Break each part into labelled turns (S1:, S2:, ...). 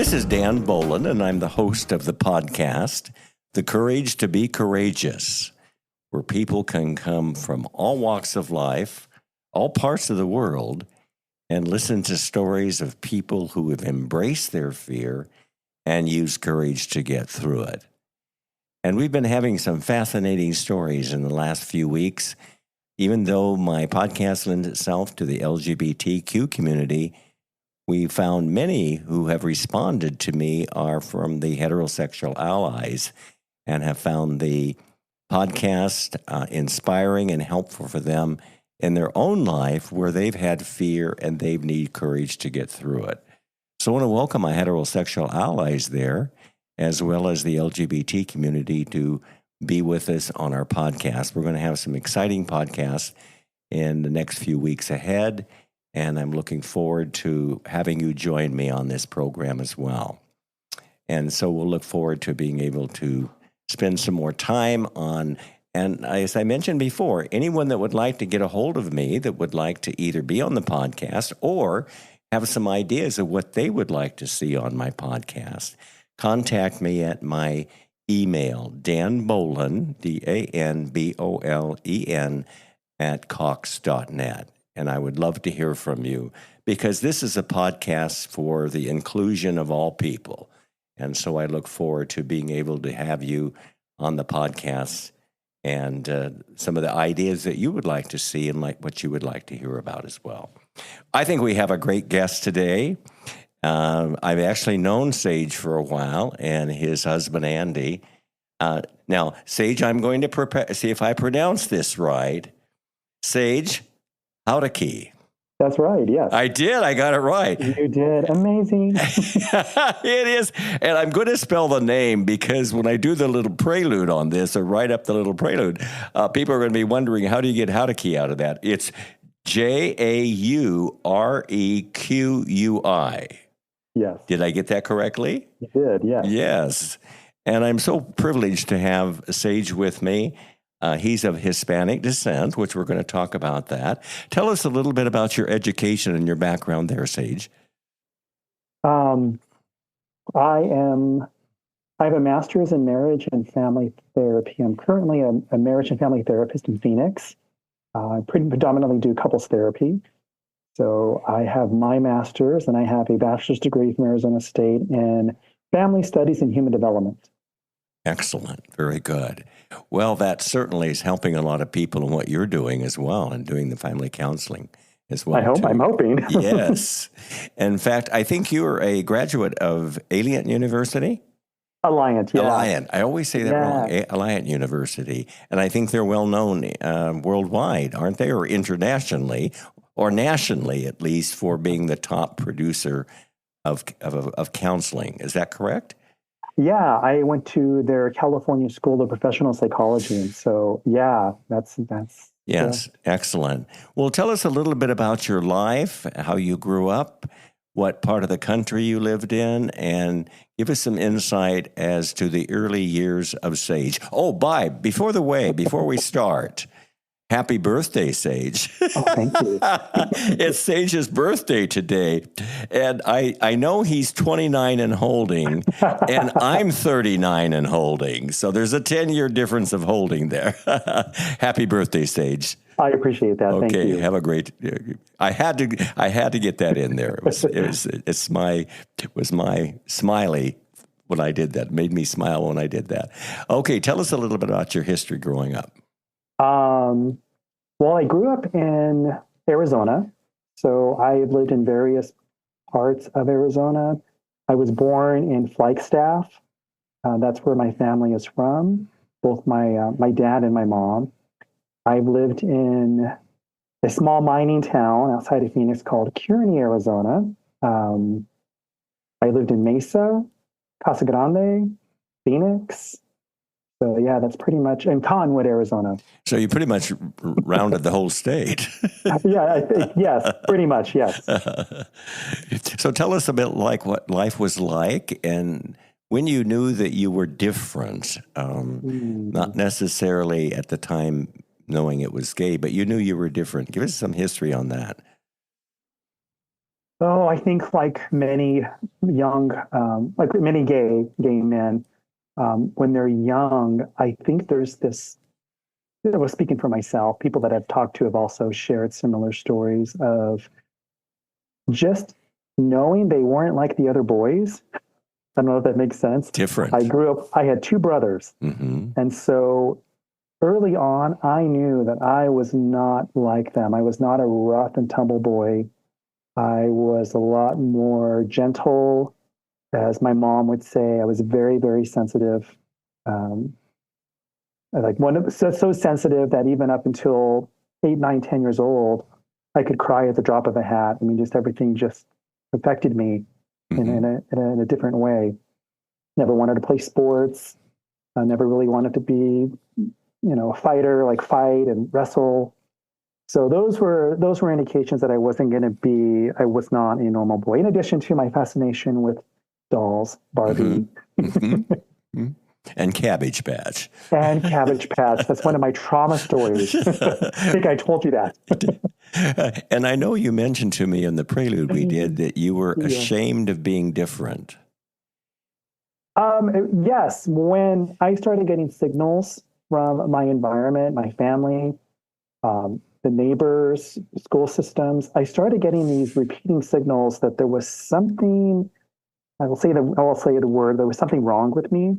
S1: This is Dan Bolen, and I'm the host of the podcast, The Courage to Be Courageous, where people can come from all walks of life, all parts of the world, and listen to stories of people who have embraced their fear and used courage to get through it. And we've been having some fascinating stories in the last few weeks. Even though my podcast lends itself to the LGBTQ community, we found many who have responded to me are from the heterosexual allies and have found the podcast inspiring and helpful for them in their own life where they've had fear and they need courage to get through it. So I want to welcome my heterosexual allies there, as well as the LGBT community, to be with us on our podcast. We're going to have some exciting podcasts in the next few weeks ahead, and I'm looking forward to having you join me on this program as well. And so we'll look forward to being able to spend some more time on, and as I mentioned before, anyone that would like to get a hold of me, that would like to either be on the podcast or have some ideas of what they would like to see on my podcast, contact me at my email, danbolen, DANBOLEN, @cox.net. And I would love to hear from you, because this is a podcast for the inclusion of all people. And so I look forward to being able to have you on the podcast and some of the ideas that you would like to see and like what you would like to hear about as well. I think we have a great guest today. I've actually known Sage for a while, and his husband, Andy. Now, Sage, I'm going to see if I pronounce this right. Sage Jaurequi.
S2: That's right, yes.
S1: I did. I got it right.
S2: You did. Amazing.
S1: It is. And I'm going to spell the name, because when I do the little prelude on this, or write up the little prelude, people are going to be wondering, how do you get Jaurequi out of that? It's Jaurequi.
S2: Yes.
S1: Did I get that correctly?
S2: You did, yes.
S1: Yes. And I'm so privileged to have Sage with me. He's of Hispanic descent, which we're going to talk about that. Tell us a little bit about your education and your background there, Sage.
S2: I have a master's in marriage and family therapy. I'm currently a marriage and family therapist in Phoenix. I predominantly do couples therapy. So I have my master's, and I have a bachelor's degree from Arizona State in family studies and human development.
S1: Excellent. Very good. Well, that certainly is helping a lot of people in what you're doing as well, and doing the family counseling as well.
S2: I'm hoping.
S1: Yes. In fact, I think you're a graduate of Alliant University?
S2: Alliant, yeah.
S1: Alliant. I always say that wrong. Alliant University. And I think they're well known worldwide, aren't they? Or internationally, or nationally at least, for being the top producer of counseling. Is that correct?
S2: Yeah, I went to their California School of Professional Psychology, and so that's
S1: yes, excellent. Well, tell us a little bit about your life, how you grew up, what part of the country you lived in, and give us some insight as to the early years of Sage. Oh, before we start, happy birthday, Sage.
S2: Oh, thank you.
S1: It's Sage's birthday today. And I know he's 29 and holding, and I'm 39 and holding. So there's a 10-year difference of holding there. Happy birthday, Sage.
S2: I appreciate that.
S1: Okay,
S2: Thank you.
S1: have a great. I had to get that in there. It was my smiley when I did that. It made me smile when I did that. Okay, tell us a little bit about your history growing up.
S2: Well, I grew up in Arizona, so I lived in various parts of Arizona. I was born in Flagstaff. That's where my family is from, both my dad and my mom. I've lived in a small mining town outside of Phoenix called Kearney, Arizona. I lived in Mesa, Casa Grande, Phoenix. So yeah, that's pretty much in Conwood, Arizona.
S1: So you pretty much rounded the whole state.
S2: Yeah, I think, yes, pretty much, yes.
S1: So tell us a bit like what life was like, and when you knew that you were different, not necessarily at the time knowing it was gay, but you knew you were different. Give us some history on that.
S2: Oh, I think like many young, like many gay men, when they're young, I think there's this. I was speaking for myself. People that I've talked to have also shared similar stories of just knowing they weren't like the other boys. I don't know if that makes sense. I
S1: Different.
S2: grew up. I had two brothers,
S1: Mm-hmm.
S2: and so early on, I knew that I was not like them. I was not a rough and tumble boy. I was a lot more gentle, as my mom would say. I was very, very sensitive. Um, like so sensitive that even up until 8, 9, 10 years old, I could cry at the drop of a hat. I mean, just everything just affected me
S1: Mm-hmm.
S2: in a different way. Never wanted to play sports. I never really wanted to be, a fighter, like fight and wrestle. So those were indications that I was not a normal boy. In addition to my fascination with dolls,
S1: Mm-hmm.
S2: Barbie,
S1: Mm-hmm. Mm-hmm. And Cabbage Patch.
S2: and Cabbage Patch. That's one of my trauma stories. I think I told you that.
S1: And I know you mentioned to me in the prelude we did that you were
S2: Yeah.
S1: ashamed of being different.
S2: Yes, when I started getting signals from my environment, my family, the neighbors, school systems, I started getting these repeating signals that there was something. I will say the word. There was something wrong with me.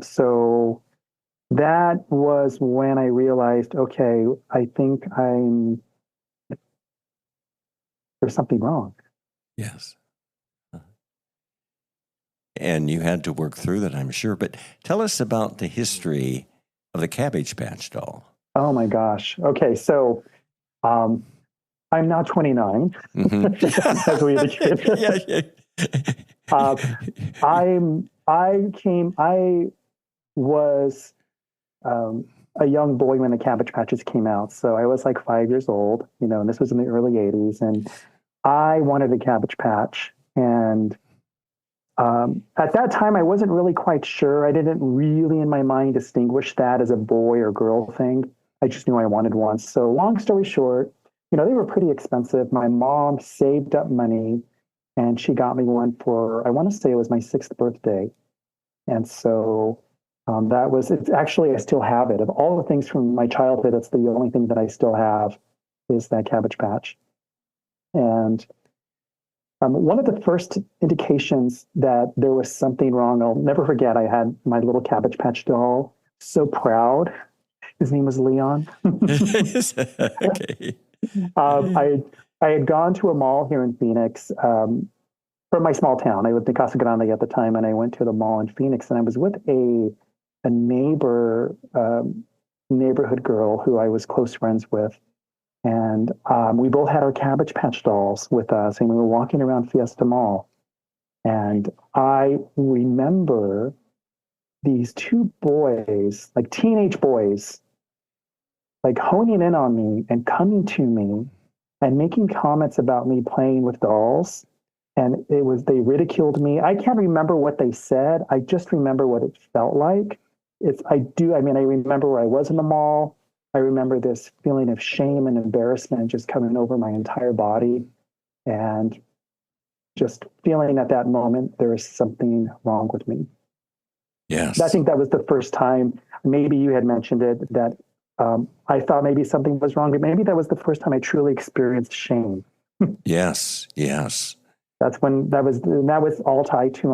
S2: So that was when I realized, okay, I think there's something wrong.
S1: Yes. And you had to work through that, I'm sure. But tell us about the history of the Cabbage Patch doll.
S2: Oh my gosh. Okay, so um, I'm now 29, as we indicated.
S1: Yeah, yeah.
S2: Uh, I was a young boy when the Cabbage Patches came out. So I was like 5 years old, and this was in the early 80s. And I wanted a Cabbage Patch. And at that time, I wasn't really quite sure. I didn't really, in my mind, distinguish that as a boy or girl thing. I just knew I wanted one. So, long story short, they were pretty expensive. My mom saved up money and she got me one for, I want to say it was my 6th birthday. And so it's actually, I still have it. Of all the things from my childhood, it's the only thing that I still have is that Cabbage Patch. And one of the first indications that there was something wrong, I'll never forget, I had my little Cabbage Patch doll, so proud. His name was Leon.
S1: Okay.
S2: I had gone to a mall here in Phoenix from my small town. I lived in Casa Grande at the time, and I went to the mall in Phoenix, and I was with a neighborhood girl who I was close friends with. And we both had our Cabbage Patch dolls with us, and we were walking around Fiesta Mall. And I remember these two boys, like teenage boys, like honing in on me and coming to me and making comments about me playing with dolls. And they ridiculed me. I can't remember what they said. I just remember what it felt like. I remember where I was in the mall. I remember this feeling of shame and embarrassment just coming over my entire body, and just feeling at that moment there is something wrong with me.
S1: Yes.
S2: I think that was the first time, maybe you had mentioned it, that I thought maybe something was wrong, but maybe that was the first time I truly experienced shame.
S1: Yes. Yes.
S2: That's when that was all tied to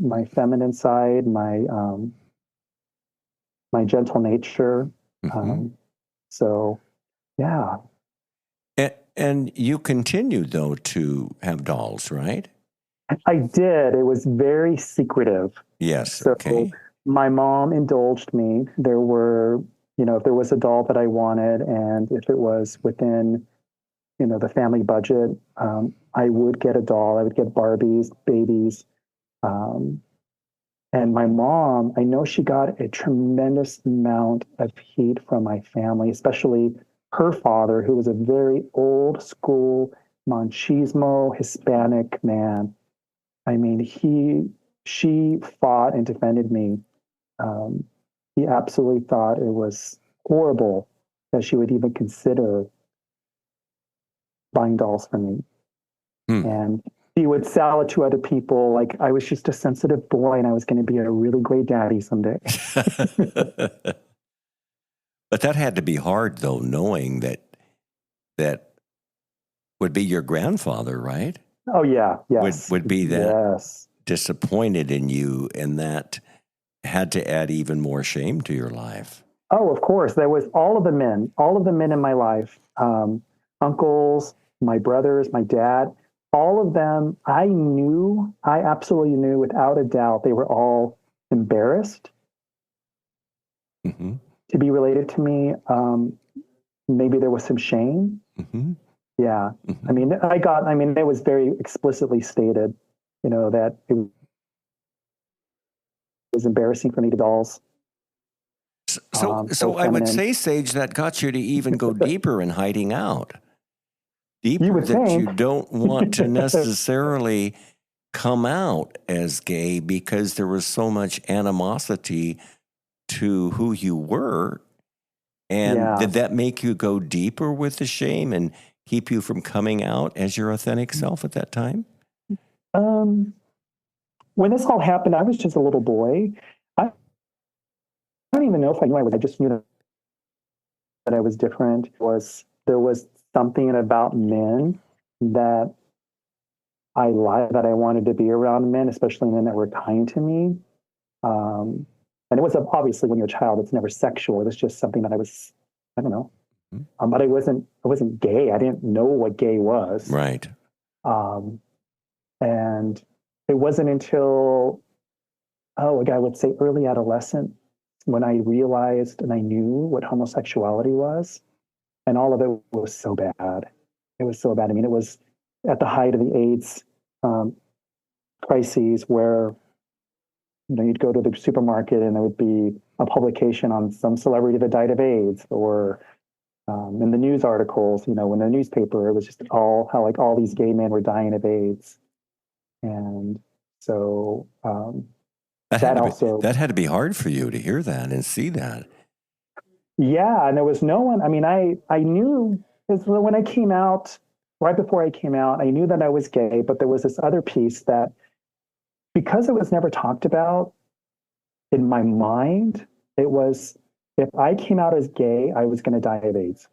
S2: my feminine side, my gentle nature.
S1: Mm-hmm.
S2: So, yeah.
S1: And you continued, though, to have dolls, right?
S2: I did. It was very secretive.
S1: Yes.
S2: So
S1: Okay.
S2: my mom indulged me. There were, if there was a doll that I wanted, and if it was within, the family budget, I would get a doll. I would get Barbies, babies. And my mom, I know she got a tremendous amount of heat from my family, especially her father, who was a very old school machismo Hispanic man. I mean, she fought and defended me. Um, he absolutely thought it was horrible that she would even consider buying dolls for me. And he would sell it to other people like I was just a sensitive boy and I was going to be a really great daddy someday.
S1: But that had to be hard, though, knowing that would be your grandfather, right?
S2: Oh, yeah. Yes.
S1: Would be that disappointed in you, and that had to add even more shame to your life.
S2: Oh, of course. There was all of the men in my life, uncles, my brothers, my dad, all of them. I absolutely knew without a doubt, they were all embarrassed to be related to me. Maybe there was some shame. Yeah. I mean, it was very explicitly stated, that it was embarrassing for me to dolls.
S1: So I would say, Sage, that got you to even go deeper in hiding out. Deeper that you don't want to necessarily come out as gay because there was so much animosity to who you were. And did that make you go deeper with the shame and keep you from coming out as your authentic self at that time?
S2: When this all happened, I was just a little boy. I don't even know if I knew I was. I just knew that I was different. There was something about men that I liked, that I wanted to be around men, especially men that were kind to me. And it was obviously when you're a child, it's never sexual. It was just something that I don't know. But I wasn't gay. I didn't know what gay was.
S1: Right.
S2: And it wasn't until, I would say early adolescent, when I realized and I knew what homosexuality was. And all of it was so bad. It was so bad. I mean, it was at the height of the AIDS crises where, you'd go to the supermarket and there would be a publication on some celebrity that died of AIDS, or in the news articles, in the newspaper, it was just all these gay men were dying of AIDS. And so that had to
S1: be hard for you to hear that and see that.
S2: Yeah. And there was no one, I knew when I came out, right before I came out, I knew that I was gay, but there was this other piece that, because it was never talked about in my mind, it was, if I came out as gay, I was going to die of AIDS.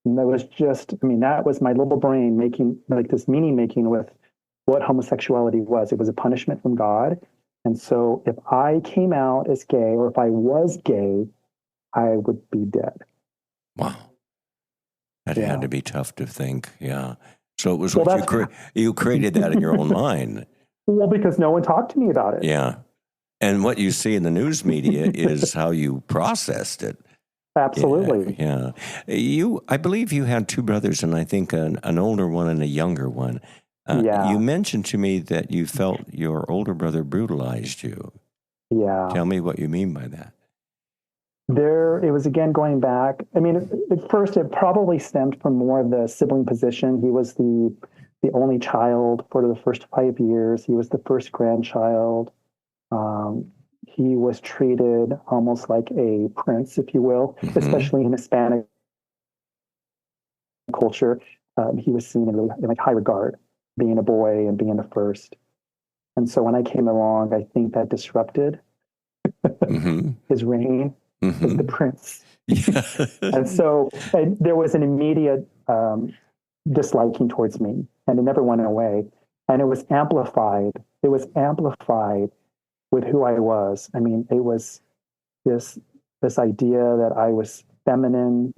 S2: And that was that was my little brain making like this meaning making with what homosexuality was. It was a punishment from God. And so if I came out as gay, or if I was gay, I would be dead.
S1: Wow. That had to be tough to think. Yeah. So it was you created that in your own mind.
S2: Well, because no one talked to me about it.
S1: Yeah. And what you see in the news media is how you processed it.
S2: Absolutely.
S1: Yeah. I believe you had two brothers, and I think an older one and a younger one. You mentioned to me that you felt your older brother brutalized you.
S2: Yeah.
S1: Tell me what you mean by that.
S2: It was, again, going back. At first, it probably stemmed from more of the sibling position. He was the only child for the first 5 years. He was the first grandchild. He was treated almost like a prince, if you will, especially in Hispanic culture. He was seen in high regard, being a boy and being the first. And so when I came along, I think that disrupted his reign as the prince. And so there was an immediate disliking towards me, and it never went away. And it was amplified. It was amplified with who I was. It was this idea that I was feminine,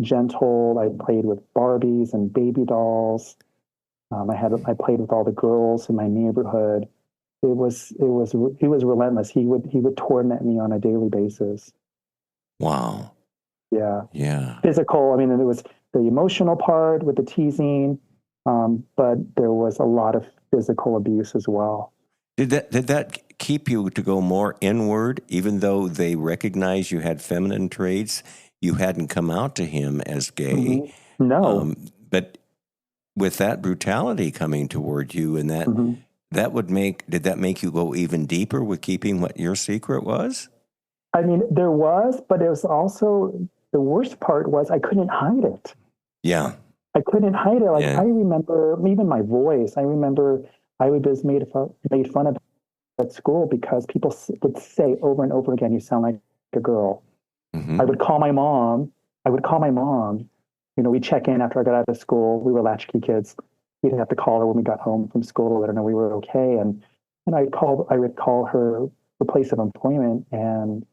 S2: gentle. I played with Barbies and baby dolls. I played with all the girls in my neighborhood. He was relentless. He would torment me on a daily basis.
S1: Wow.
S2: Yeah.
S1: Yeah.
S2: Physical. It was the emotional part with the teasing, but there was a lot of physical abuse as well.
S1: Did that keep you to go more inward, even though they recognized you had feminine traits? You hadn't come out to him as gay.
S2: No.
S1: But with that brutality coming toward you, and did that make you go even deeper with keeping what your secret was?
S2: There was, but it was also, the worst part was I couldn't hide it.
S1: Yeah.
S2: I couldn't hide it. Like
S1: Yeah.
S2: I remember even my voice. I remember I was made fun of at school because people would say over and over again, "You sound like a girl."
S1: Mm-hmm.
S2: I would call my mom. We'd check in after I got out of school. We were latchkey kids. We'd have to call her when we got home from school to let her know we were okay. And I would call her place of employment, and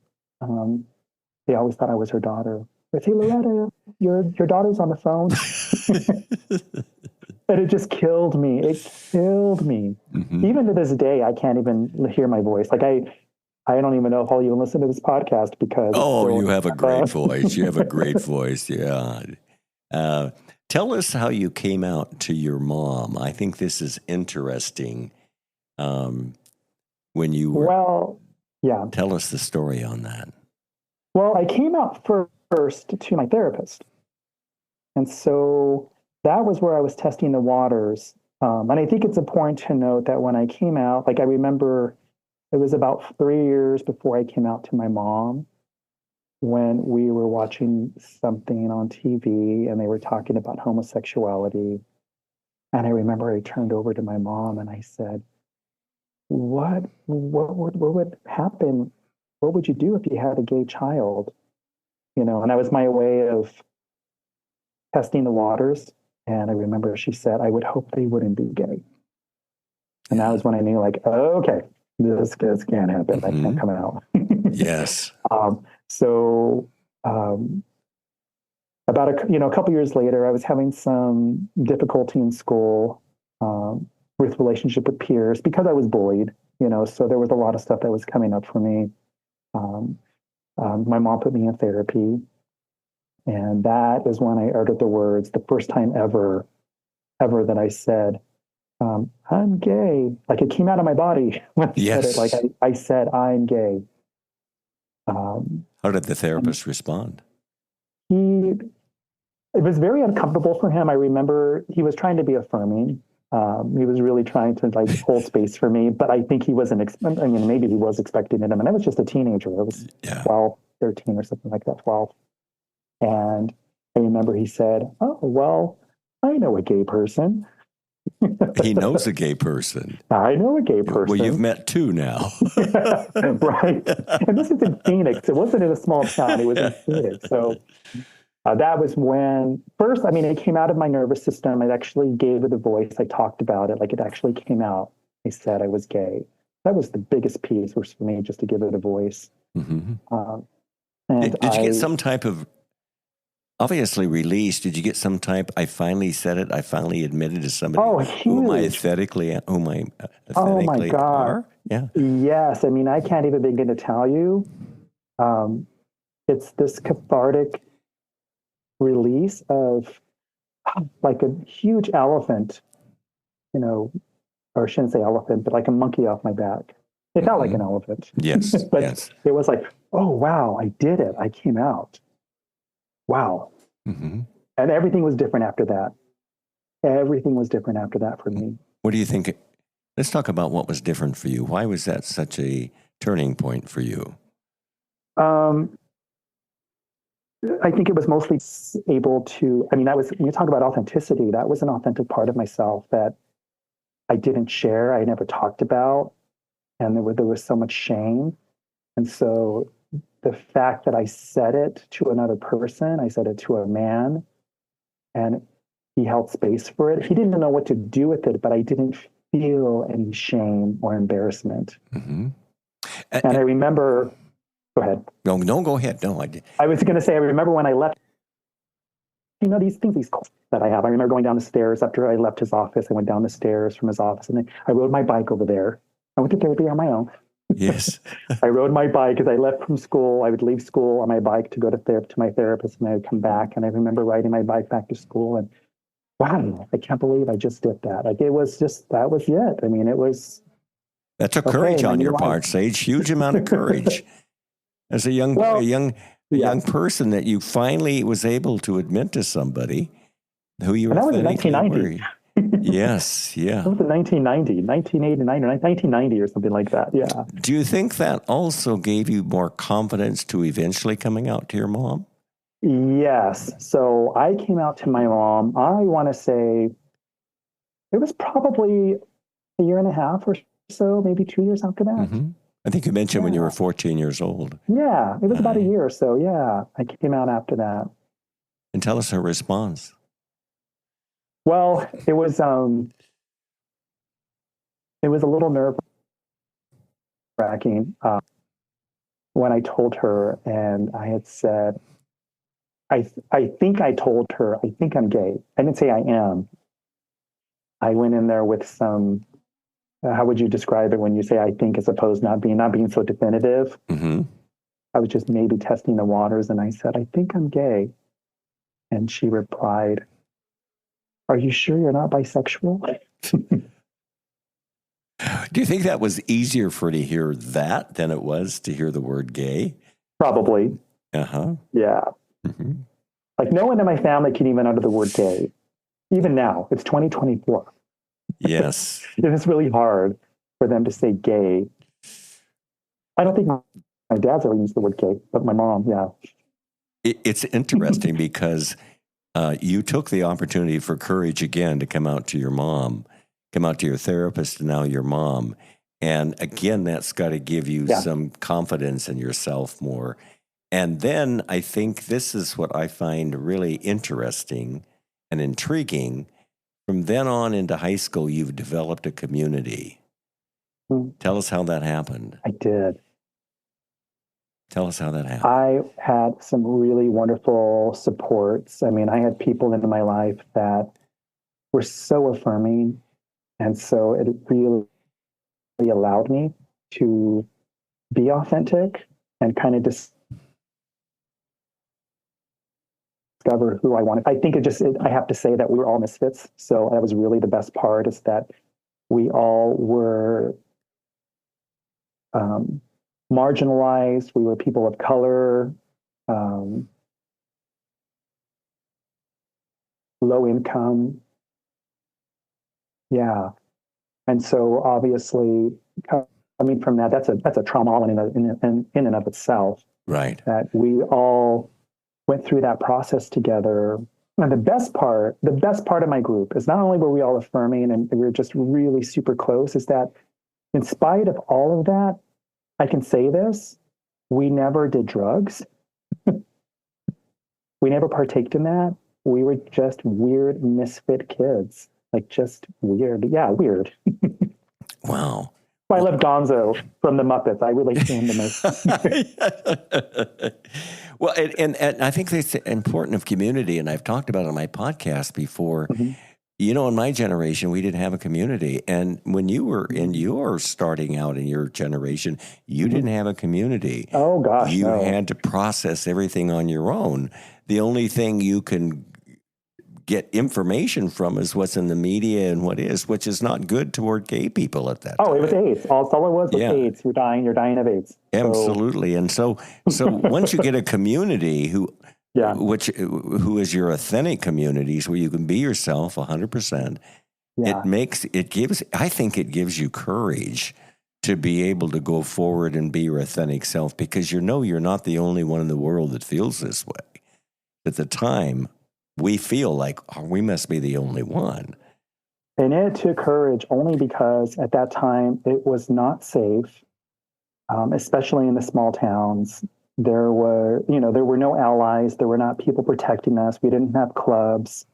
S2: they always thought I was her daughter. I'd say, "Loretta, your daughter's on the phone." And it just killed me. It killed me.
S1: Mm-hmm.
S2: Even to this day, I can't even hear my voice. Like I don't even know if I'll even listen to this podcast because.
S1: Oh, you have a great voice. You have a great voice. Yeah. Tell us how you came out to your mom. I think this is interesting. When you were.
S2: Well, yeah.
S1: Tell us the story on that.
S2: Well, I came out first to my therapist. And so that was where I was testing the waters. And I think it's important to note that when I came out, like I remember it was about 3 years before I came out to my mom when we were watching something on TV and they were talking about homosexuality. And I remember I turned over to my mom and I said, what would happen? What would you do if you had a gay child? And that was my way of testing the waters. And I remember she said, "I would hope they wouldn't be gay." And that was when I knew, like, oh, okay, this can't happen. I can't come out.
S1: Yes.
S2: So about a couple years later, I was having some difficulty in school with relationship with peers because I was bullied. So there was a lot of stuff that was coming up for me. My mom put me in therapy. And that is when I uttered the words, the first time ever that I said, "I'm gay." Like it came out of my body when I said it. Like I said, "I'm gay."
S1: How did the therapist respond?
S2: It was very uncomfortable for him. I remember he was trying to be affirming. He was really trying to hold space for me, but I think he wasn't. Maybe he was expecting it. I was just a teenager. I was 12, 13 or something like that, 12. And I remember he said, "Oh, well, I know a gay person."
S1: He knows a gay person.
S2: I know a gay person.
S1: Well, you've met two now.
S2: Right. And this is in Phoenix. It wasn't in a small town. It was in Phoenix. So that was when first, it came out of my nervous system. I actually gave it a voice. I talked about it. Like it actually came out. I said I was gay. That was the biggest piece was for me, just to give it a voice.
S1: Mm-hmm.
S2: And
S1: did you get some type of, obviously released, did you get some type, I finally said it, I finally admitted to somebody whom I authentically
S2: oh my God.
S1: are? Yeah.
S2: Yes. I can't even begin to tell you. It's this cathartic release of like a huge elephant, or I shouldn't say elephant, but like a monkey off my back. It felt like an elephant.
S1: Yes.
S2: But
S1: yes.
S2: It was like, oh, wow, I did it. I came out. Wow.
S1: Mm-hmm.
S2: And everything was different after that. Everything was different after that for me.
S1: What do you think? Let's talk about what was different for you. Why was that such a turning point for you?
S2: I think it was mostly able to, that was, when you talk about authenticity, that was an authentic part of myself that I didn't share, I never talked about. And there was so much shame. And so the fact that I said it to another person, I said it to a man, and he held space for it. He didn't know what to do with it, but I didn't feel any shame or embarrassment.
S1: Mm-hmm.
S2: And I remember, go ahead.
S1: No, go ahead. No, I did.
S2: I was going to say, I remember when I left, these calls that I have. I remember going down the stairs after I left his office. I went down the stairs from his office, and then I rode my bike over there. I went to therapy on my own.
S1: Yes.
S2: I rode my bike as I left from school. I would leave school on my bike to go to my therapist, and I would come back. And I remember riding my bike back to school, and wow, I can't believe I just did that. Like it was just, that was it. It was.
S1: That took courage on your part, Sage. Huge amount of courage. As a young person that you finally was able to admit to somebody who you were.
S2: That was in 1990.
S1: Yes, yeah.
S2: That was in 1989 or 1990 or something like that, yeah.
S1: Do you think that also gave you more confidence to eventually coming out to your mom?
S2: Yes. So I came out to my mom. I want to say it was probably a year and a half or so, maybe 2 years after that.
S1: Mm-hmm. I think you mentioned when you
S2: Yeah.
S1: were 14 years old.
S2: Yeah, it was about a year or so. Yeah, I came out after that.
S1: And tell us her response.
S2: Well, it was a little nerve wracking when I told her, and I had said, I think I told her, I think I'm gay. I didn't say I am. I went in there with some, how would you describe it when you say I think as opposed not being so definitive?
S1: Mm-hmm.
S2: I was just maybe testing the waters, and I said, I think I'm gay. And she replied, are you sure you're not bisexual?
S1: Do you think that was easier for her to hear that than it was to hear the word gay?
S2: Probably.
S1: Uh-huh.
S2: Yeah.
S1: Mm-hmm.
S2: Like no one in my family can even utter the word gay. Even now, it's 2024.
S1: Yes.
S2: It is really hard for them to say gay. I don't think my dad's ever used the word gay, but my mom, yeah.
S1: It's interesting because you took the opportunity for courage again to come out to your mom, come out to your therapist, and now your mom. And again, that's got to give you some confidence in yourself more. And then I think this is what I find really interesting and intriguing. From then on into high school, you've developed a community. Tell us how that happened.
S2: I did.
S1: Tell us how that happened.
S2: I had some really wonderful supports. I mean, I had people in my life that were so affirming. And so it really allowed me to be authentic and kind of discover who I wanted. I think I have to say that we were all misfits. So that was really the best part, is that we all were marginalized. We were people of color, low income. Yeah. And so obviously, coming from that, that's a trauma all in and of itself.
S1: Right.
S2: That we all went through that process together. And the best part of my group is not only were we all affirming and we were just really super close, is that in spite of all of that, I can say this, we never did drugs. We never partaked in that. We were just weird, misfit kids. Like just weird. Yeah, weird.
S1: Wow.
S2: I love Gonzo from the Muppets. I relate to him the most.
S1: Well, and I think that's important of community, and I've talked about it on my podcast before. Mm-hmm. You know, in my generation, we didn't have a community. And when you were in your starting out in your generation, you didn't have a community.
S2: Oh, gosh,
S1: you had to process everything on your own. The only thing you can get information from is what's in the media and which is not good toward gay people at that time.
S2: Oh, it was AIDS. All it was AIDS. You're dying of AIDS.
S1: Absolutely. And so once you get a community who is your authentic communities where you can be yourself 100%, I think it gives you courage to be able to go forward and be your authentic self, because you're not the only one in the world that feels this way. At the time, we feel like we must be the only one.
S2: And it took courage only because at that time it was not safe, especially in the small towns. There were no allies. There were not people protecting us. We didn't have clubs.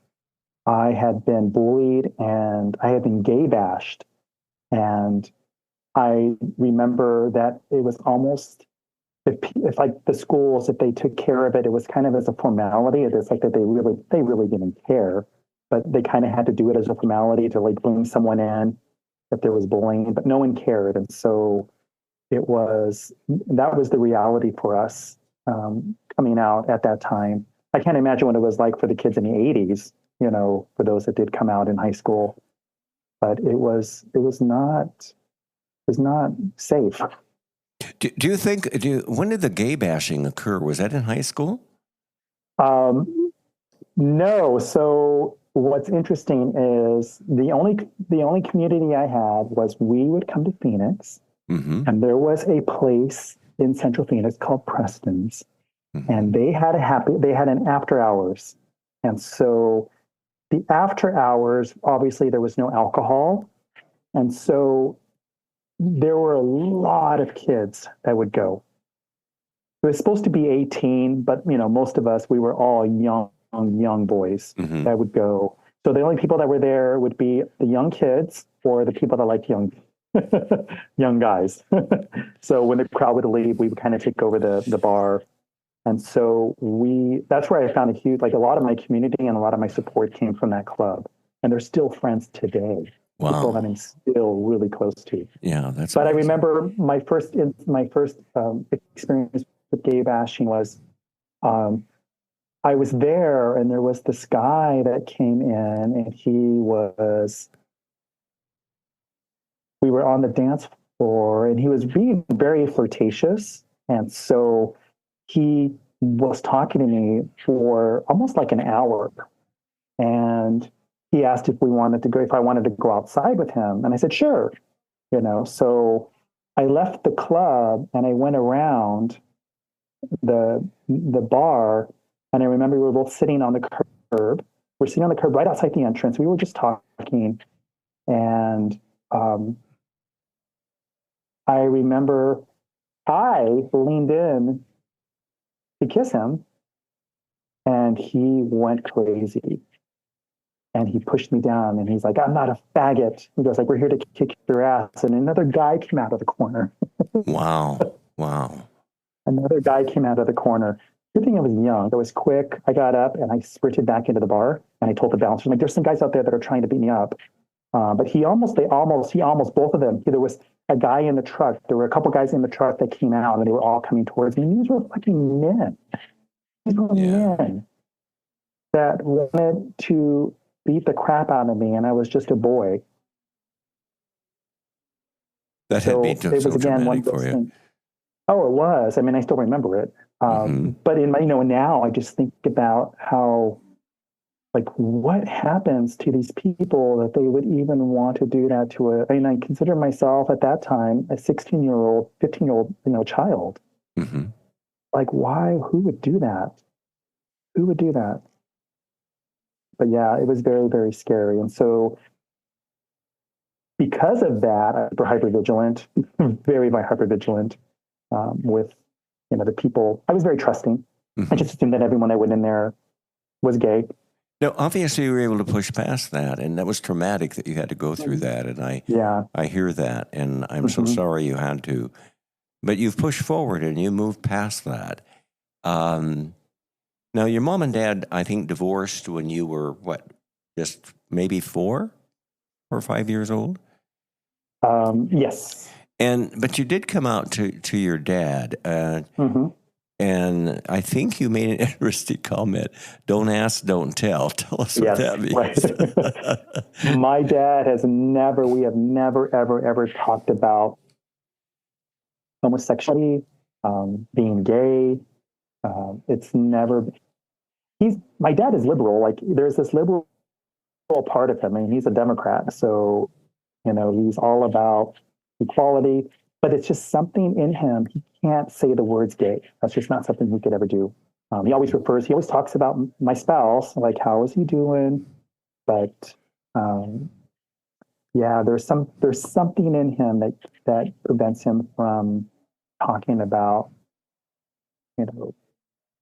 S2: I had been bullied and I had been gay bashed. And I remember that it was almost, if like the schools, if they took care of it, it was kind of as a formality. It is like that they really didn't care, but they kind of had to do it as a formality to like bring someone in if there was bullying, but no one cared. And so that was the reality for us coming out at that time. I can't imagine what it was like for the kids in the 80s, for those that did come out in high school, but it was not safe.
S1: Do you think, when did the gay bashing occur? Was that in high school?
S2: No. So what's interesting is the only community I had was we would come to Phoenix, and there was a place in Central Phoenix called Preston's. and they had an after hours. And so the after hours, obviously there was no alcohol. And so there were a lot of kids that would go. It was supposed to be 18, but most of us, we were all young boys that would go. So the only people that were there would be the young kids or the people that liked young guys. So when the crowd would leave, we would kind of take over the bar. And so that's where I found a lot of my community and a lot of my support came from that club. And they're still friends today.
S1: Wow.
S2: People that I'm still really close to.
S1: Yeah, that's
S2: But
S1: amazing.
S2: I remember my first experience with gay bashing was I was there, and there was this guy that came in, and we were on the dance floor, and he was being very flirtatious. And so he was talking to me for almost like an hour. And he asked if I wanted to go outside with him. And I said, sure. So I left the club and I went around the bar, and I remember we were both sitting on the curb. We're sitting on the curb right outside the entrance. We were just talking, and I remember I leaned in to kiss him, and he went crazy. And he pushed me down, and he's like, I'm not a faggot. He goes, we're here to kick your ass. And another guy came out of the corner.
S1: Wow.
S2: Another guy came out of the corner. Good thing I was young. I was quick. I got up and I sprinted back into the bar, and I told the bouncer, there's some guys out there that are trying to beat me up. But both of them, there was a guy in the truck. There were a couple guys in the truck that came out, and they were all coming towards me. And these were fucking men. These were men that wanted to beat the crap out of me, and I was just a boy.
S1: That had been so traumatic for you.
S2: Things. Oh, it was. I mean, I still remember it. But in my, now I just think about how, what happens to these people that they would even want to do that to I consider myself at that time a 16-year-old, 15-year-old, child. Why? Who would do that? Who would do that? But yeah, it was very, very scary. And so because of that, I was hypervigilant, very, very hypervigilant with, the people. I was very trusting. I just assumed that everyone that went in there was gay.
S1: No, obviously you were able to push past that, and that was traumatic that you had to go through that. And I hear that, and I'm so sorry you had to. But you've pushed forward and you moved past that. Now, your mom and dad, I think, divorced when you were, just maybe 4 or 5 years old?
S2: Yes.
S1: But you did come out to your dad. And I think you made an interesting comment. Don't ask, don't tell. Tell us what that means.
S2: Right. My dad we have never, ever talked about homosexuality, being gay. It's never, my dad is liberal. There's this liberal part of him. I mean, he's a Democrat. So, he's all about equality, but it's just something in him. He can't say the words gay. That's just not something he could ever do. He always talks about my spouse, how is he doing? But there's something in him that prevents him from talking about,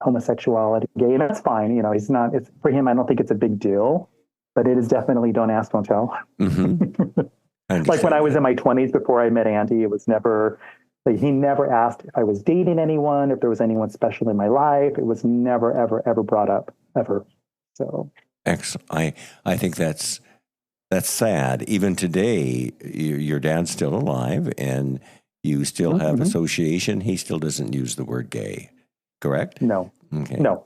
S2: homosexuality, gay, and that's fine. He's not. It's for him. I don't think it's a big deal, but it is definitely don't ask, don't tell. Like when I was in my 20s before I met Andy, it was never. He never asked if I was dating anyone, if there was anyone special in my life. It was never, ever brought up, ever. So,
S1: excellent. I think that's sad. Even today, your dad's still alive, and you still have association. He still doesn't use the word gay, correct?
S2: No.
S1: Okay.
S2: No.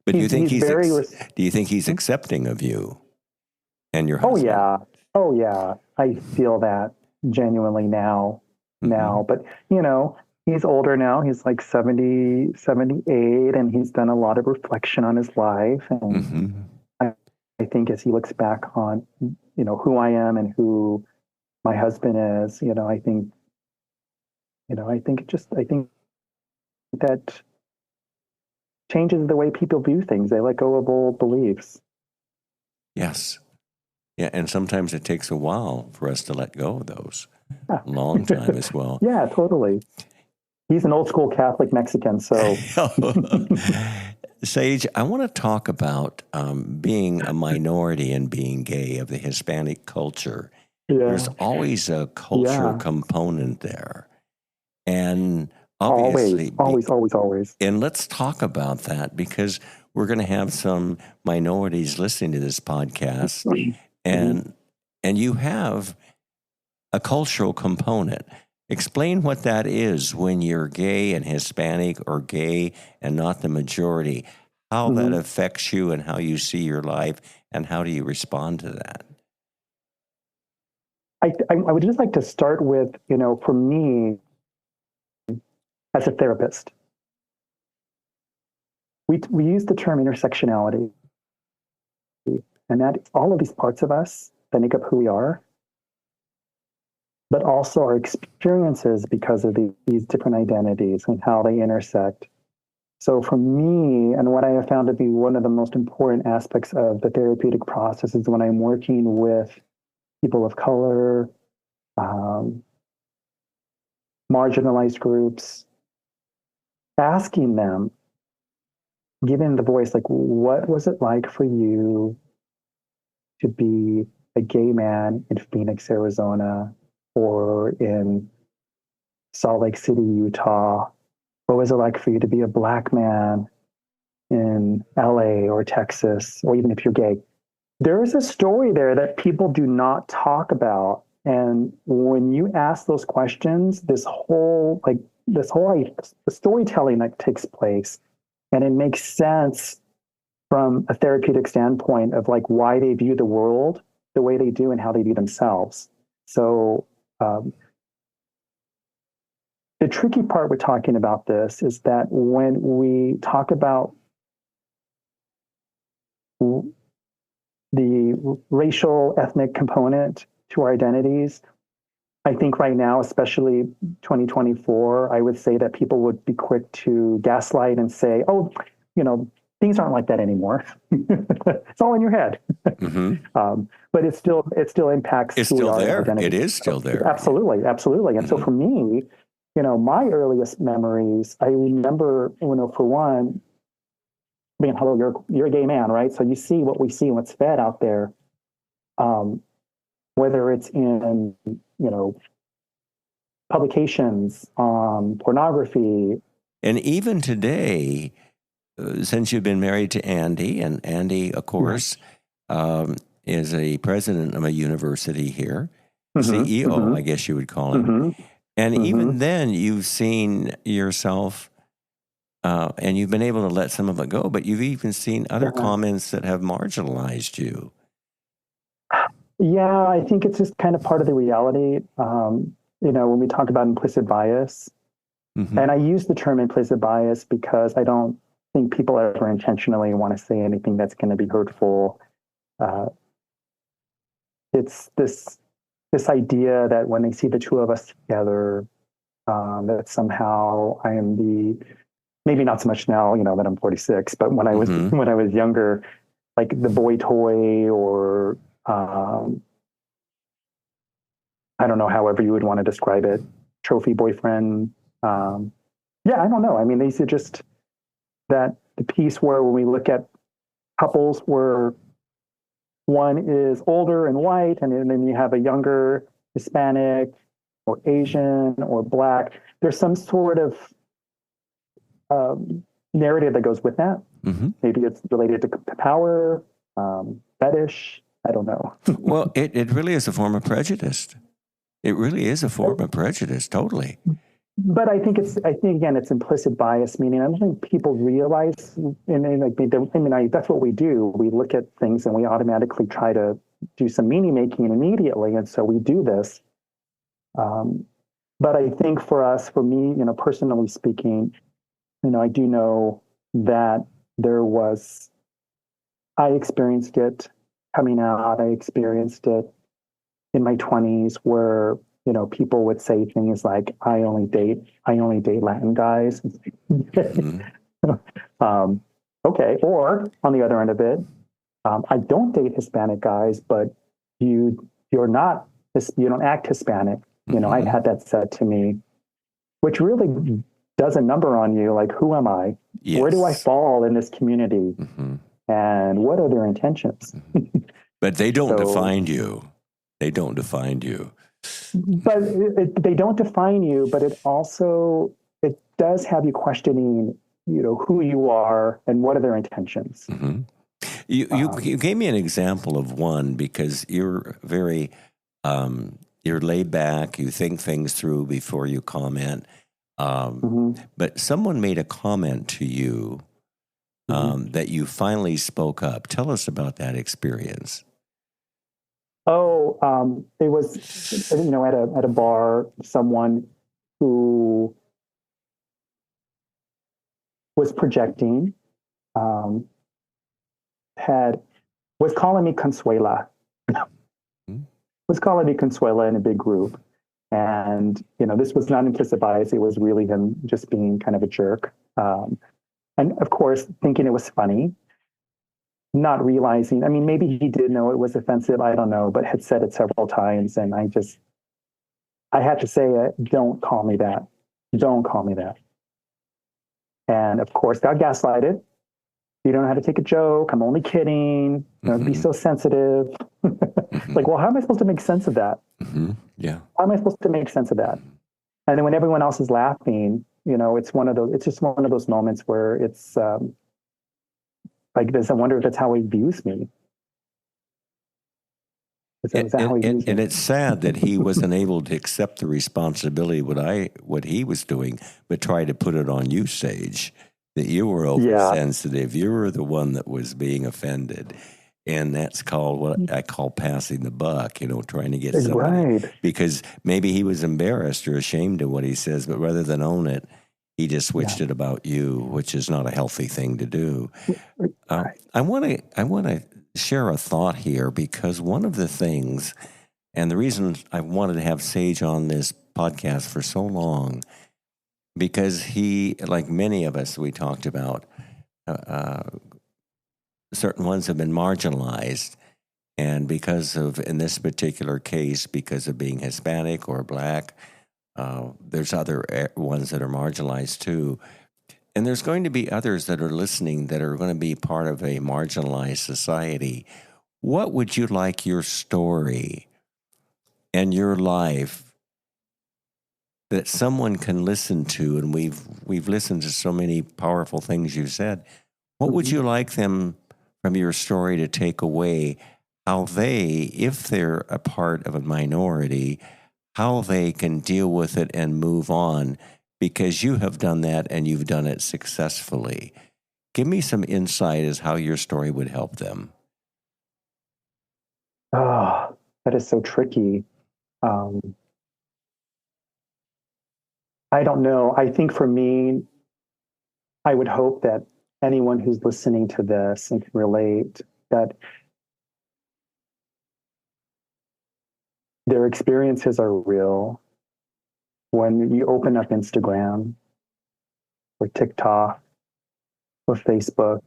S1: But do you think he's accepting of you and your husband?
S2: Oh yeah. I feel that genuinely now. But he's older now. He's 70, 78, and he's done a lot of reflection on his life. And I think as he looks back on, who I am and who my husband is, I think that changes the way people view things. They let go of old beliefs.
S1: Yes. Yeah, and sometimes it takes a while for us to let go of those.
S2: Yeah.
S1: A long time as well.
S2: Yeah, totally. He's an old school Catholic Mexican, so.
S1: Sage, I want to talk about being a minority and being gay of the Hispanic culture.
S2: Yeah.
S1: There's always a cultural component there. And obviously,
S2: always.
S1: And let's talk about that, because we're going to have some minorities listening to this podcast, and you have a cultural component. Explain what that is when you're gay and Hispanic, or gay and not the majority, how that affects you and how you see your life, and how do you respond to that?
S2: I would just like to start with, for me, as a therapist, we use the term intersectionality, and that all of these parts of us that make up who we are, but also our experiences because of these different identities and how they intersect. So for me, and what I have found to be one of the most important aspects of the therapeutic process is when I'm working with people of color, marginalized groups, asking them, giving the voice, like, what was it like for you to be a gay man in Phoenix, Arizona, or in Salt Lake City, Utah? What was it like for you to be a Black man in LA or Texas, or even if you're gay? There is a story there that people do not talk about. And when you ask those questions, the storytelling that takes place, and it makes sense from a therapeutic standpoint of like why they view the world the way they do and how they view themselves. So the tricky part with talking about this is that when we talk about the racial, ethnic component to our identities, I think right now, especially 2024, I would say that people would be quick to gaslight and say, oh, things aren't like that anymore. It's all in your head. But it still impacts
S1: it's
S2: who
S1: still
S2: we are as
S1: there.
S2: identity.
S1: It is still there.
S2: Absolutely. And so for me, my earliest memories, I remember, for one, being, hello, you're a gay man, right? So you see what we see and what's fed out there, whether it's in, publications, pornography.
S1: And even today, since you've been married to Andy, and Andy, of course, is a president of a university here, CEO, I guess you would call him. And even then, you've seen yourself, and you've been able to let some of it go, but you've even seen other comments that have marginalized you.
S2: Yeah, I think it's just kind of part of the reality. When we talk about implicit bias, and I use the term implicit bias because I don't think people ever intentionally want to say anything that's going to be hurtful. It's this idea that when they see the two of us together, that somehow I am maybe not so much now, that I'm 46, but when I was younger, like the boy toy, or I don't know, however you would want to describe it, trophy boyfriend. I don't know. I mean, these are just that the piece where when we look at couples where one is older and white, and then you have a younger Hispanic or Asian or Black, there's some sort of narrative that goes with that. Maybe it's related to power, fetish. I don't know.
S1: Well, it really is a form of prejudice. It really is a form of prejudice, totally.
S2: But I think again, it's implicit bias, meaning I don't think people realize, that's what we do. We look at things and we automatically try to do some meaning making immediately, and so we do this. But I think for me, personally speaking, I do know that I experienced it coming out. I experienced it in my 20s where, people would say things like, I only date Latin guys. So Okay. Or on the other end of it, I don't date Hispanic guys, but you're not, you don't act Hispanic. You know, I've had that said to me, which really does a number on you. Like, who am I?
S1: Yes.
S2: Where do I fall in this community? And what are their intentions?
S1: But they don't define you. They don't define you.
S2: But they don't define you, but it does have you questioning, you know, who you are and what are their intentions.
S1: You gave me an example of one because you're very, you're laid back, you think things through before you comment. But someone made a comment to you that you finally spoke up. Tell us about that experience.
S2: Oh, it was, you know, at a bar, someone who was projecting, was calling me Consuela, was calling me Consuela in a big group. And, you know, this was not implicit bias. It was really him just being kind of a jerk. And of course, thinking it was funny, not realizing, I mean, maybe he did know it was offensive. I don't know, but had said it several times. And I had to say it. Don't call me that. Don't call me that. And of course, got gaslighted. You don't know how to take a joke. I'm only kidding. You know, be so sensitive. Like, well, how am I supposed to make sense of that?
S1: Yeah.
S2: How am I supposed to make sense of that? And then when everyone else is laughing, you know, it's just one of those moments where it's like this. I wonder if that's how he views me.
S1: And it's sad that he wasn't able to accept the responsibility what he was doing, but try to put it on you, Sage. That you were oversensitive. You were the one that was being offended. And that's called what I call passing the buck, you know, trying to get somebody. Right. Because maybe he was embarrassed or ashamed of what he says, but rather than own it, he just switched it about you, which is not a healthy thing to do. I want to share a thought here because one of the things, and the reason I wanted to have Sage on this podcast for so long, because he, like many of us we talked about, certain ones have been marginalized. And because of, in this particular case, because of being Hispanic or Black, there's other ones that are marginalized too. And there's going to be others that are listening that are going to be part of a marginalized society. What would you like your story and your life that someone can listen to? And we've listened to so many powerful things you've said. What would you like them from your story to take away? How they, if they're a part of a minority, how they can deal with it and move on, because you have done that and you've done it successfully. Give me some insight as how your story would help them.
S2: Oh, that is so tricky. I don't know. I think for me, I would hope that anyone who's listening to this and can relate, that their experiences are real. When you open up Instagram or TikTok or Facebook,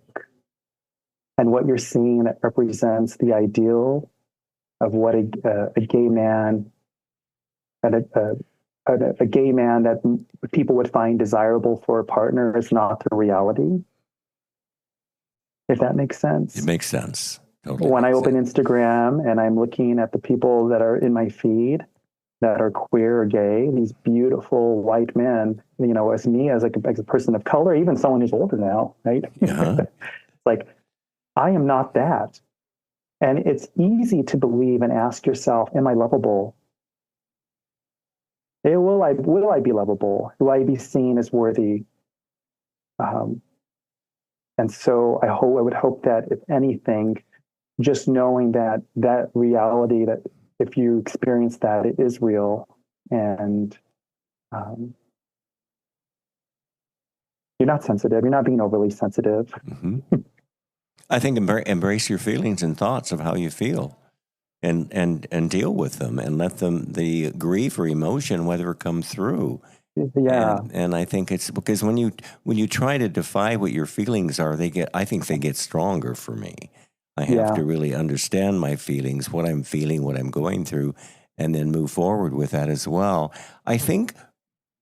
S2: and what you're seeing that represents the ideal of what a gay man and a gay man that people would find desirable for a partner is not the reality. If that makes sense.
S1: It makes sense. Totally.
S2: When I open Instagram and I'm looking at the people that are in my feed that are queer or gay, these beautiful white men, you know, as me, as a person of color, even someone who's older now, right? It's like, I am not that. And it's easy to believe and ask yourself, am I lovable? Will I be lovable? Will I be seen as worthy? And so I would hope that, if anything, just knowing that reality, that if you experience that, it is real, and you're not sensitive. You're not being overly sensitive.
S1: I think embrace your feelings and thoughts of how you feel, and deal with them, and let them, the grief or emotion, whether it come through,
S2: Yeah.
S1: And I think it's because when you try to defy what your feelings are, I think they get stronger for me. I have to really understand my feelings, what I'm feeling, what I'm going through, and then move forward with that as well. I think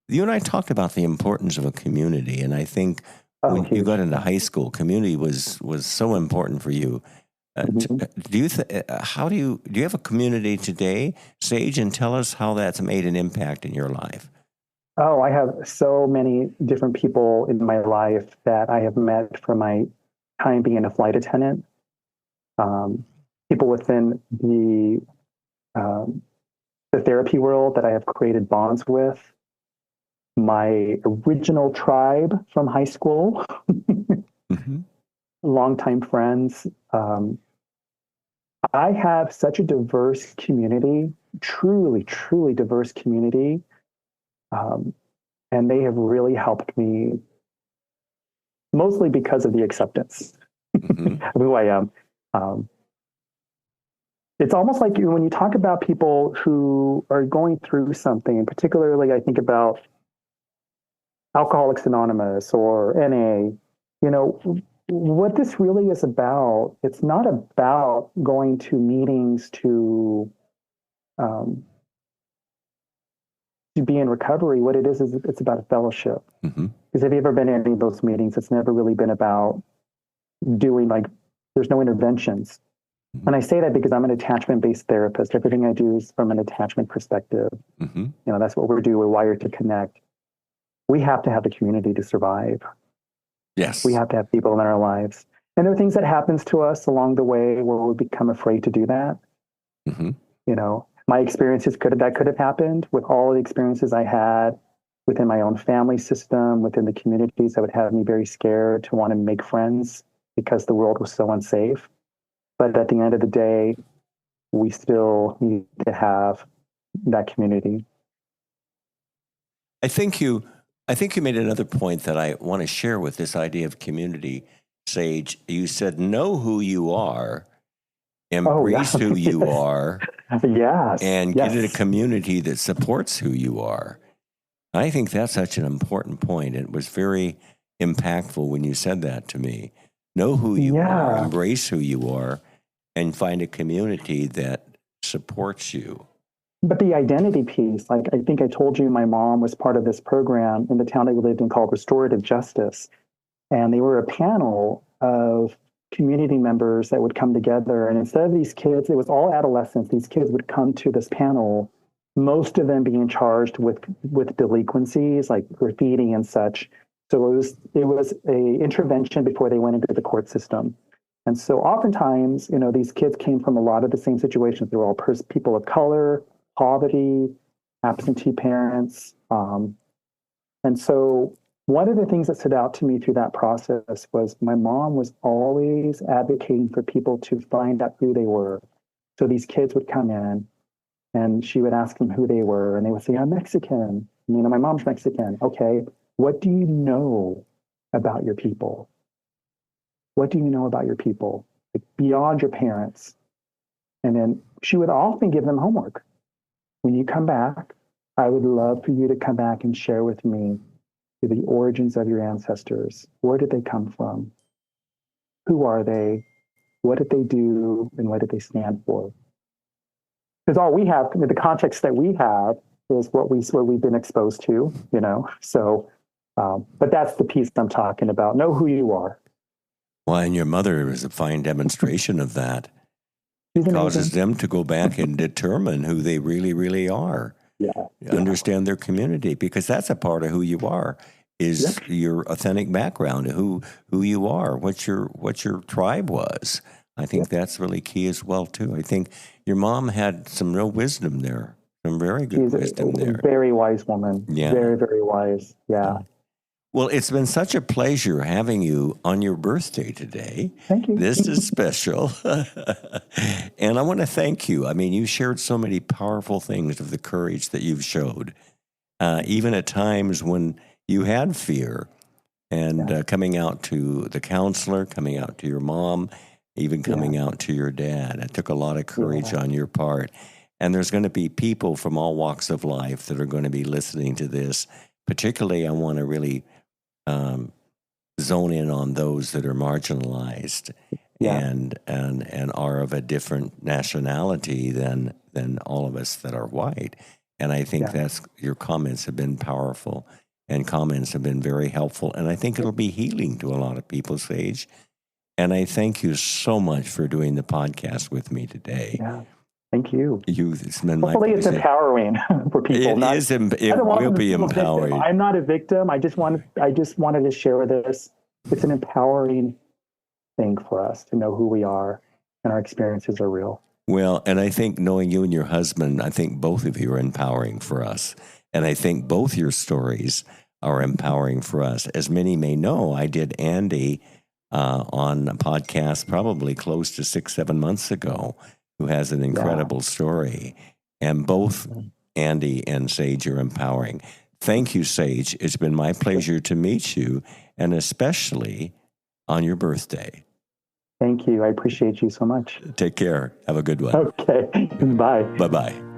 S1: you and I talked about the importance of a community, and I think when you got into high school, community was so important for you. Do you have a community today, Sage, and tell us how that's made an impact in your life?
S2: Oh, I have so many different people in my life that I have met from my time being a flight attendant. People within the therapy world that I have created bonds with. My original tribe from high school, longtime friends. I have such a diverse community, truly, truly diverse community. And they have really helped me, mostly because of the acceptance of who I am. It's almost like when you talk about people who are going through something, and particularly I think about Alcoholics Anonymous or NA, what this really is about, it's not about going to meetings to be in recovery. What it is it's about a fellowship. Because if you've ever been in any of those meetings, it's never really been about doing there's no interventions. And I say that because I'm an attachment-based therapist. Everything I do is from an attachment perspective. That's what we do. We're wired to connect. We have to have a community to survive.
S1: Yes.
S2: We have to have people in our lives. And there are things that happens to us along the way where we become afraid to do that. My experiences could have happened with all the experiences I had within my own family system, within the communities that would have me very scared to want to make friends because the world was so unsafe. But at the end of the day, we still need to have that community.
S1: I think you made another point that I want to share with this idea of community, Sage. You said, know who you are, embrace who you are, and get in a community that supports who you are. I think that's such an important point. It was very impactful when you said that to me. Know who you are, embrace who you are, and find a community that supports you.
S2: But the identity piece, I think I told you my mom was part of this program in the town that we lived in called Restorative Justice. And they were a panel of community members that would come together. And instead of these kids, it was all adolescents. These kids would come to this panel, most of them being charged with delinquencies like graffiti and such. So it was a intervention before they went into the court system. And so oftentimes, these kids came from a lot of the same situations. They were all people of color, poverty, absentee parents. And so one of the things that stood out to me through that process was my mom was always advocating for people to find out who they were. So these kids would come in and she would ask them who they were. And they would say, I'm Mexican. My mom's Mexican. Okay, what do you know about your people? What do you know about your people? Beyond your parents. And then she would often give them homework. When you come back, I would love for you to come back and share with me the origins of your ancestors. Where did they come from? Who are they? What did they do? And what did they stand for? Because all we have, the context that we have is what we've been exposed to, So, but that's the piece I'm talking about. Know who you are.
S1: Well, and your mother is a fine demonstration of that. It causes them to go back and determine who they really, really are. Understand their community, because that's a part of who you are, is your authentic background, who you are, what your tribe was. I think that's really key as well, too. I think your mom had some real wisdom there, some very good wisdom there.
S2: Very wise woman. Yeah. Very, very wise. Yeah.
S1: Well, it's been such a pleasure having you on your birthday today.
S2: Thank you.
S1: This is special. And I want to thank you. You shared so many powerful things of the courage that you've showed, even at times when you had fear, and coming out to the counselor, coming out to your mom, even coming out to your dad. It took a lot of courage on your part. And there's going to be people from all walks of life that are going to be listening to this particularly I want to really zone in on those that are marginalized and are of a different nationality than all of us that are white. And I think your comments have been powerful, and comments have been very helpful. And I think it'll be healing to a lot of people, Sage. And I thank you so much for doing the podcast with me today.
S2: Yeah. Thank you.
S1: It's been
S2: Hopefully it's empowering for people.
S1: It will be empowering.
S2: I'm not a victim. I just wanted to share this. It's an empowering thing for us to know who we are and our experiences are real.
S1: Well, and I think knowing you and your husband, I think both of you are empowering for us. And I think both your stories are empowering for us. As many may know, I did Andy on a podcast probably close to 6-7 months ago, who has an incredible story. And both Andy and Sage are empowering. Thank you, Sage. It's been my pleasure to meet you, and especially on your birthday.
S2: Thank you. I appreciate you so much.
S1: Take care. Have a good one.
S2: Okay. Bye.
S1: Bye-bye.